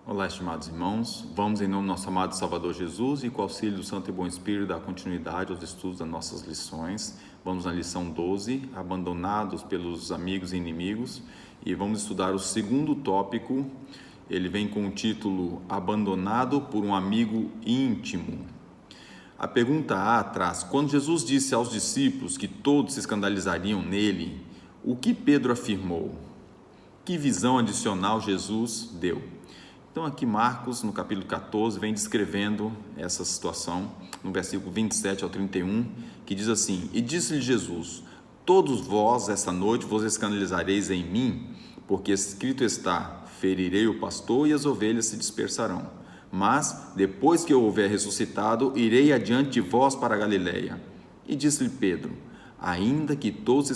Olá, estimados irmãos, vamos em nome do nosso amado Salvador Jesus e com o auxílio do Santo e Bom Espírito dar continuidade aos estudos das nossas lições. Vamos na lição 12, abandonados pelos amigos e inimigos, e vamos estudar o segundo tópico. Ele vem com o título Abandonado por um amigo íntimo. A pergunta A traz: quando Jesus disse aos discípulos que todos se escandalizariam nele, o que Pedro afirmou? Que visão adicional Jesus deu? Então aqui Marcos, no capítulo 14, vem descrevendo essa situação, no versículo 27 ao 31, que diz assim: E disse-lhe Jesus: todos vós esta noite vos escandalizareis em mim, porque escrito está: ferirei o pastor e as ovelhas se dispersarão. Mas, depois que eu houver ressuscitado, irei adiante de vós para a Galileia. E disse-lhe Pedro: ainda que todos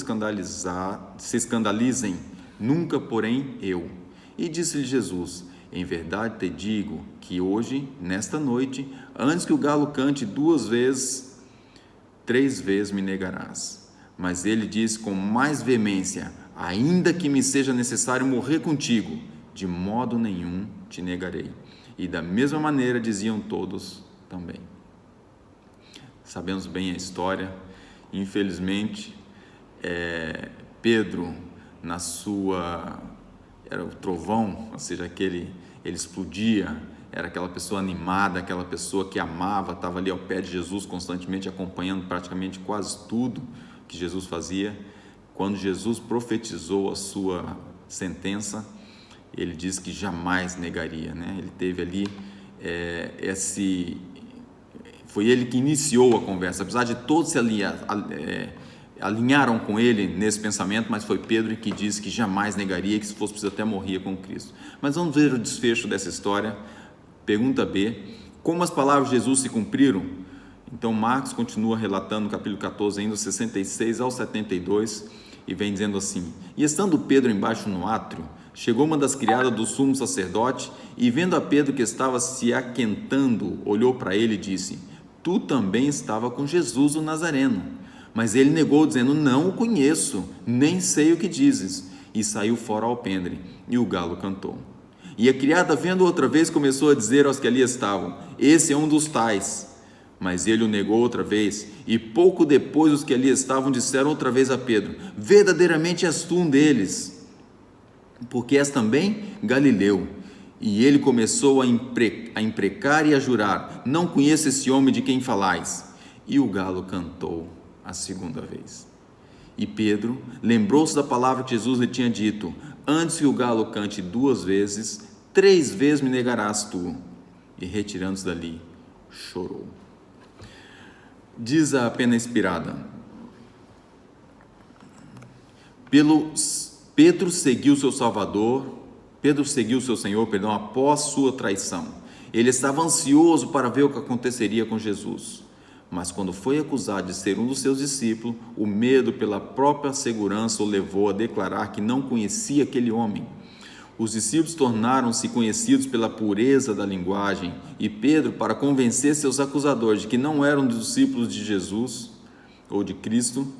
se escandalizem, nunca porém eu. E disse-lhe Jesus: em verdade te digo que hoje, nesta noite, antes que o galo cante 3 vezes me negarás. Mas ele disse com mais veemência: ainda que me seja necessário morrer contigo, de modo nenhum te negarei. E da mesma maneira diziam todos também. Sabemos bem a história. Infelizmente, Pedro, era o trovão, ou seja, ele explodia, era aquela pessoa animada, aquela pessoa que amava, estava ali ao pé de Jesus constantemente, acompanhando praticamente quase tudo que Jesus fazia. Quando Jesus profetizou a sua sentença, ele disse que jamais negaria, né? Ele teve ali foi ele que iniciou a conversa, apesar de todos se alinharam com ele nesse pensamento, mas foi Pedro que disse que jamais negaria, que se fosse preciso até morria com Cristo. Mas vamos ver o desfecho dessa história. Pergunta B: como as palavras de Jesus se cumpriram? Então Marcos continua relatando no capítulo 14, ainda 66 ao 72, e vem dizendo assim: e estando Pedro embaixo no átrio, chegou uma das criadas do sumo sacerdote, e vendo a Pedro que estava se aquentando, olhou para ele e disse: tu também estava com Jesus o Nazareno. Mas ele negou, dizendo: não o conheço, nem sei o que dizes. E saiu fora ao alpendre, e o galo cantou. E a criada, vendo outra vez, começou a dizer aos que ali estavam: esse é um dos tais. Mas ele o negou outra vez, e pouco depois os que ali estavam disseram outra vez a Pedro: verdadeiramente és tu um deles, porque és também Galileu. E ele começou a imprecar e a jurar: não conheço esse homem de quem falais. E o galo cantou a segunda vez. E Pedro lembrou-se da palavra que Jesus lhe tinha dito: antes que o galo cante 2 vezes, 3 vezes me negarás tu. E retirando-se dali, chorou. Diz a pena inspirada: Pedro seguiu seu Senhor, após sua traição. Ele estava ansioso para ver o que aconteceria com Jesus. Mas quando foi acusado de ser um dos seus discípulos, o medo pela própria segurança o levou a declarar que não conhecia aquele homem. Os discípulos tornaram-se conhecidos pela pureza da linguagem, e Pedro, para convencer seus acusadores de que não eram discípulos de Jesus ou de Cristo,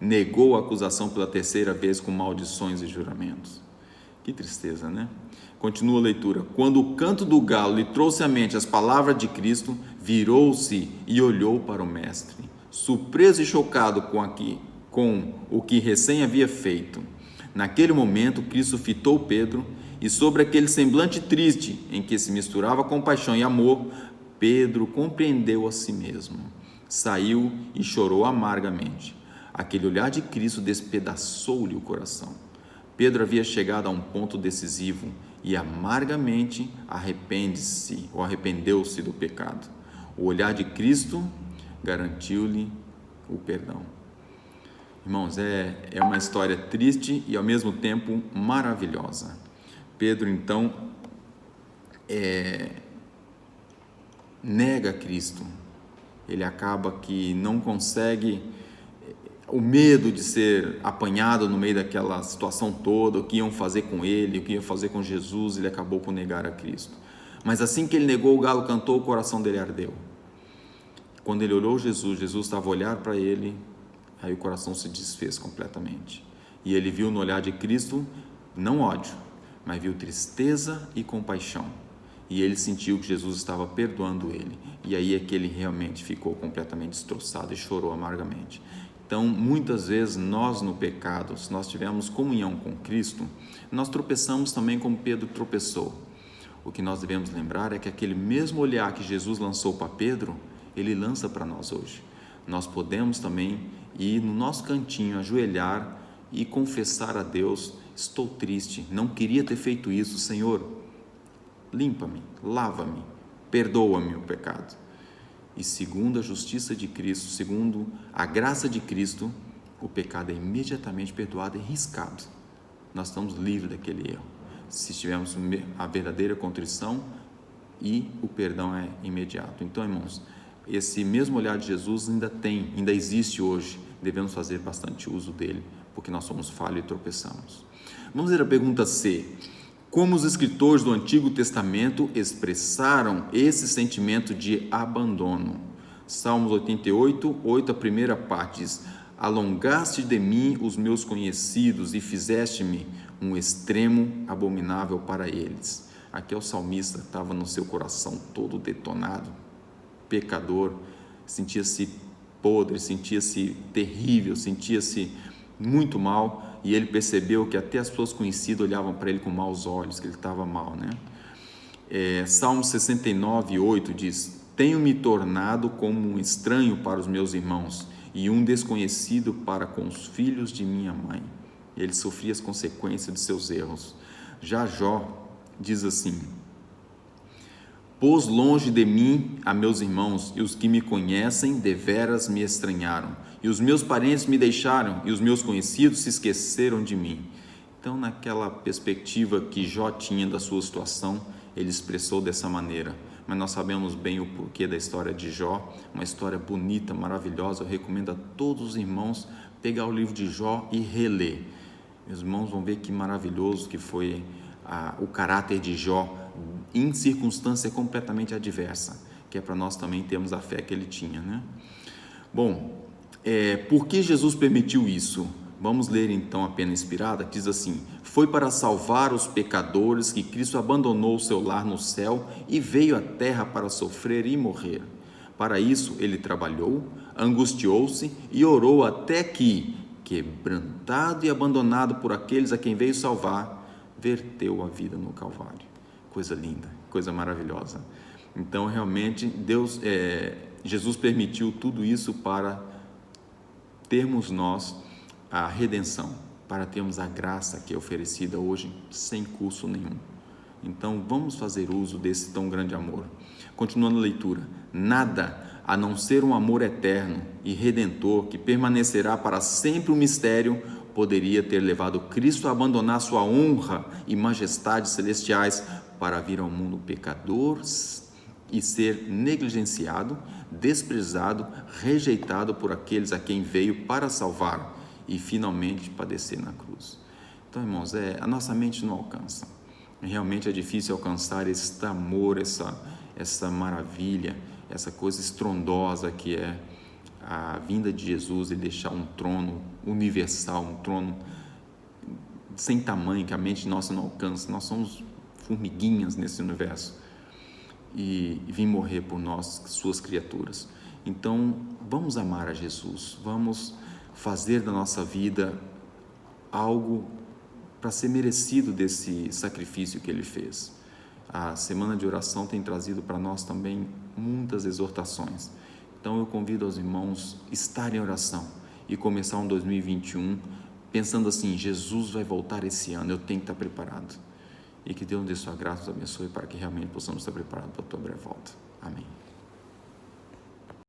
negou a acusação pela 3ª vez com maldições e juramentos. Que tristeza, né? Continua a leitura: quando o canto do galo lhe trouxe à mente as palavras de Cristo, virou-se e olhou para o mestre, surpreso e chocado com o que recém havia feito. Naquele momento, Cristo fitou Pedro, e sobre aquele semblante triste, em que se misturava compaixão e amor, Pedro compreendeu a si mesmo. Saiu e chorou amargamente. Aquele olhar de Cristo despedaçou-lhe o coração. Pedro havia chegado a um ponto decisivo e amargamente arrependeu-se do pecado. O olhar de Cristo garantiu-lhe o perdão. Irmãos, é uma história triste e ao mesmo tempo maravilhosa. Pedro então nega Cristo. Ele acaba que não consegue. O medo de ser apanhado no meio daquela situação toda, o que iam fazer com ele, o que iam fazer com Jesus, ele acabou por negar a Cristo. Mas assim que ele negou, o galo cantou, o coração dele ardeu. Quando ele olhou Jesus estava a olhar para ele, aí o coração se desfez completamente. E ele viu no olhar de Cristo, não ódio, mas viu tristeza e compaixão. e ele sentiu que Jesus estava perdoando ele, e aí é que ele realmente ficou completamente destroçado e chorou amargamente. Então, muitas vezes nós no pecado, se nós tivermos comunhão com Cristo, nós tropeçamos também como Pedro tropeçou. O que nós devemos lembrar é que aquele mesmo olhar que Jesus lançou para Pedro, ele lança para nós hoje. Nós podemos também ir no nosso cantinho, ajoelhar e confessar a Deus: estou triste, não queria ter feito isso, Senhor, limpa-me, lava-me, perdoa-me o pecado. E segundo a justiça de Cristo, segundo a graça de Cristo, o pecado é imediatamente perdoado e riscado. Nós estamos livres daquele erro, se tivermos a verdadeira contrição, e o perdão é imediato. Então, irmãos, esse mesmo olhar de Jesus ainda existe hoje. Devemos fazer bastante uso dele, porque nós somos falhos e tropeçamos. Vamos ver a pergunta C. Como os escritores do Antigo Testamento expressaram esse sentimento de abandono? Salmos 88, 8, a primeira parte diz: alongaste de mim os meus conhecidos e fizeste-me um extremo abominável para eles. Aqui é o salmista, estava no seu coração todo detonado, pecador, sentia-se podre, sentia-se terrível, sentia-se muito mal, e ele percebeu que até as pessoas conhecidas olhavam para ele com maus olhos, que ele estava mal, né? Salmo 69, 8 diz: tenho-me tornado como um estranho para os meus irmãos e um desconhecido para com os filhos de minha mãe. Ele sofria as consequências de seus erros. Já Jó diz assim: pôs longe de mim a meus irmãos, e os que me conhecem deveras me estranharam, e os meus parentes me deixaram, e os meus conhecidos se esqueceram de mim. Então, naquela perspectiva que Jó tinha da sua situação, ele expressou dessa maneira. Mas nós sabemos bem o porquê da história de Jó, uma história bonita, maravilhosa. Eu recomendo a todos os irmãos pegar o livro de Jó e reler. Meus irmãos vão ver que maravilhoso que foi o caráter de Jó em circunstância completamente adversa, que é para nós também termos a fé que ele tinha, né? Bom, por que Jesus permitiu isso? Vamos ler então a pena inspirada, que diz assim: foi para salvar os pecadores que Cristo abandonou o seu lar no céu e veio à terra para sofrer e morrer. Para isso ele trabalhou, angustiou-se e orou até que, quebrantado e abandonado por aqueles a quem veio salvar, verteu a vida no Calvário. Coisa linda, coisa maravilhosa. Então, realmente, Jesus permitiu tudo isso para termos nós a redenção, para termos a graça que é oferecida hoje sem custo nenhum. Então, vamos fazer uso desse tão grande amor. Continuando a leitura: nada a não ser um amor eterno e redentor que permanecerá para sempre um mistério poderia ter levado Cristo a abandonar sua honra e majestade celestiais para vir ao mundo pecador e ser negligenciado, desprezado, rejeitado por aqueles a quem veio para salvar e finalmente padecer na cruz. Então, irmãos, a nossa mente não alcança. Realmente é difícil alcançar esse amor, essa maravilha, essa coisa estrondosa que é a vinda de Jesus e deixar um trono universal, um trono sem tamanho, que a mente nossa não alcança. Nós somos formiguinhas nesse universo, e vir morrer por nós, suas criaturas. Então, vamos amar a Jesus, vamos fazer da nossa vida algo para ser merecido desse sacrifício que ele fez. A semana de oração tem trazido para nós também muitas exortações. Então eu convido os irmãos a estarem em oração e começar um 2021 pensando assim: Jesus vai voltar esse ano, eu tenho que estar preparado. E que Deus dê sua graça, nos abençoe para que realmente possamos estar preparados para a tua breve volta. Amém.